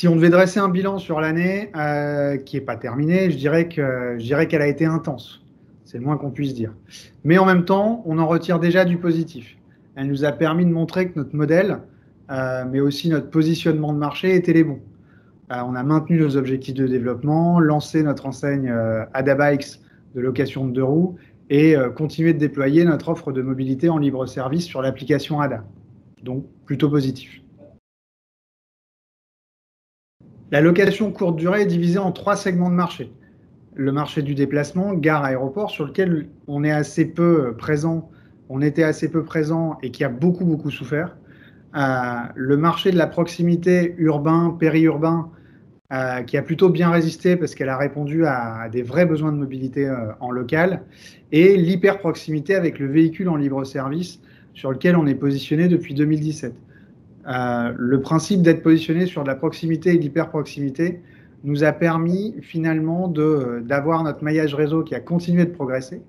Si on devait dresser un bilan sur l'année qui n'est pas terminée, je dirais qu'elle a été intense. C'est le moins qu'on puisse dire. Mais en même temps, on en retire déjà du positif. Elle nous a permis de montrer que notre modèle, mais aussi notre positionnement de marché étaient les bons. On a maintenu nos objectifs de développement, lancé notre enseigne Ada Bikes de location de deux roues et continué de déployer notre offre de mobilité en libre service sur l'application Ada. Donc, plutôt positif. La location courte durée est divisée en 3 segments de marché. Le marché du déplacement, gare, aéroport, sur lequel on est assez peu présent, on était assez peu présent et qui a beaucoup souffert. Le marché de la proximité urbain, périurbain, qui a plutôt bien résisté parce qu'elle a répondu à des vrais besoins de mobilité en local. Et l'hyper-proximité avec le véhicule en libre service sur lequel on est positionné depuis 2017. Le principe d'être positionné sur de la proximité et de l'hyper-proximité nous a permis finalement d'avoir notre maillage réseau qui a continué de progresser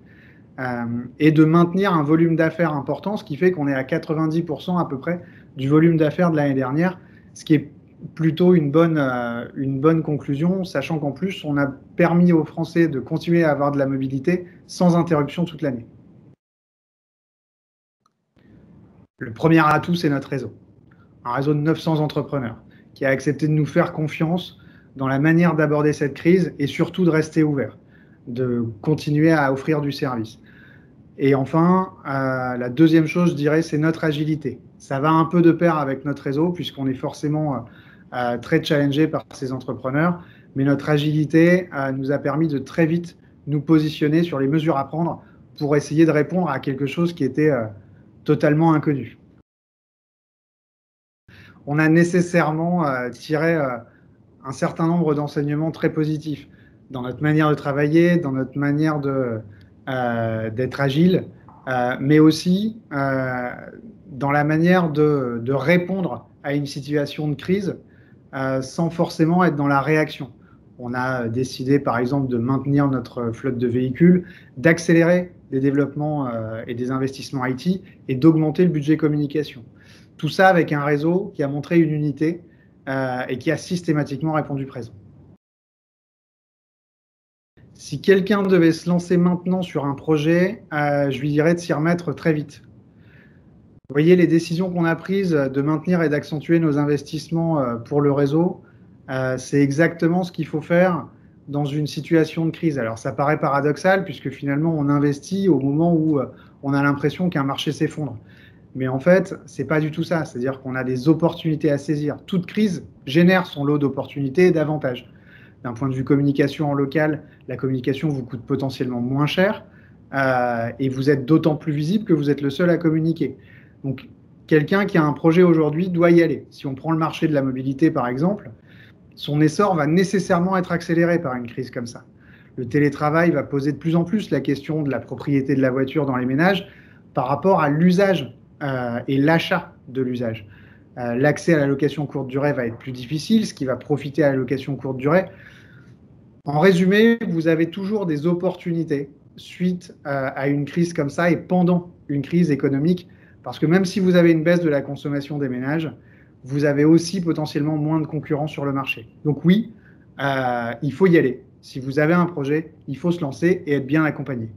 et de maintenir un volume d'affaires important, ce qui fait qu'on est à 90% à peu près du volume d'affaires de l'année dernière, ce qui est plutôt une bonne conclusion, sachant qu'en plus, on a permis aux Français de continuer à avoir de la mobilité sans interruption toute l'année. Le premier atout, c'est notre réseau. Un réseau de 900 entrepreneurs qui a accepté de nous faire confiance dans la manière d'aborder cette crise et surtout de rester ouvert, de continuer à offrir du service. Et enfin, la deuxième chose, je dirais, c'est notre agilité. Ça va un peu de pair avec notre réseau puisqu'on est forcément très challengé par ces entrepreneurs, mais notre agilité nous a permis de très vite nous positionner sur les mesures à prendre pour essayer de répondre à quelque chose qui était totalement inconnu. On a nécessairement tiré un certain nombre d'enseignements très positifs dans notre manière de travailler, dans notre manière d'être agile, mais aussi dans la manière de répondre à une situation de crise sans forcément être dans la réaction. On a décidé, par exemple, de maintenir notre flotte de véhicules, d'accélérer les développements et des investissements IT et d'augmenter le budget communication. Tout ça avec un réseau qui a montré une unité et qui a systématiquement répondu présent. Si quelqu'un devait se lancer maintenant sur un projet, je lui dirais de s'y remettre très vite. Vous voyez, les décisions qu'on a prises de maintenir et d'accentuer nos investissements pour le réseau, c'est exactement ce qu'il faut faire dans une situation de crise. Alors ça paraît paradoxal puisque finalement on investit au moment où on a l'impression qu'un marché s'effondre. Mais en fait, ce n'est pas du tout ça. C'est-à-dire qu'on a des opportunités à saisir. Toute crise génère son lot d'opportunités et d'avantages. D'un point de vue communication en local, la communication vous coûte potentiellement moins cher et vous êtes d'autant plus visible que vous êtes le seul à communiquer. Donc, quelqu'un qui a un projet aujourd'hui doit y aller. Si on prend le marché de la mobilité, par exemple, son essor va nécessairement être accéléré par une crise comme ça. Le télétravail va poser de plus en plus la question de la propriété de la voiture dans les ménages par rapport à l'usage et l'achat de l'usage. L'accès à la location courte durée va être plus difficile, ce qui va profiter à la location courte durée. En résumé, vous avez toujours des opportunités suite à une crise comme ça et pendant une crise économique, parce que même si vous avez une baisse de la consommation des ménages, vous avez aussi potentiellement moins de concurrence sur le marché. Donc oui, il faut y aller. Si vous avez un projet, il faut se lancer et être bien accompagné.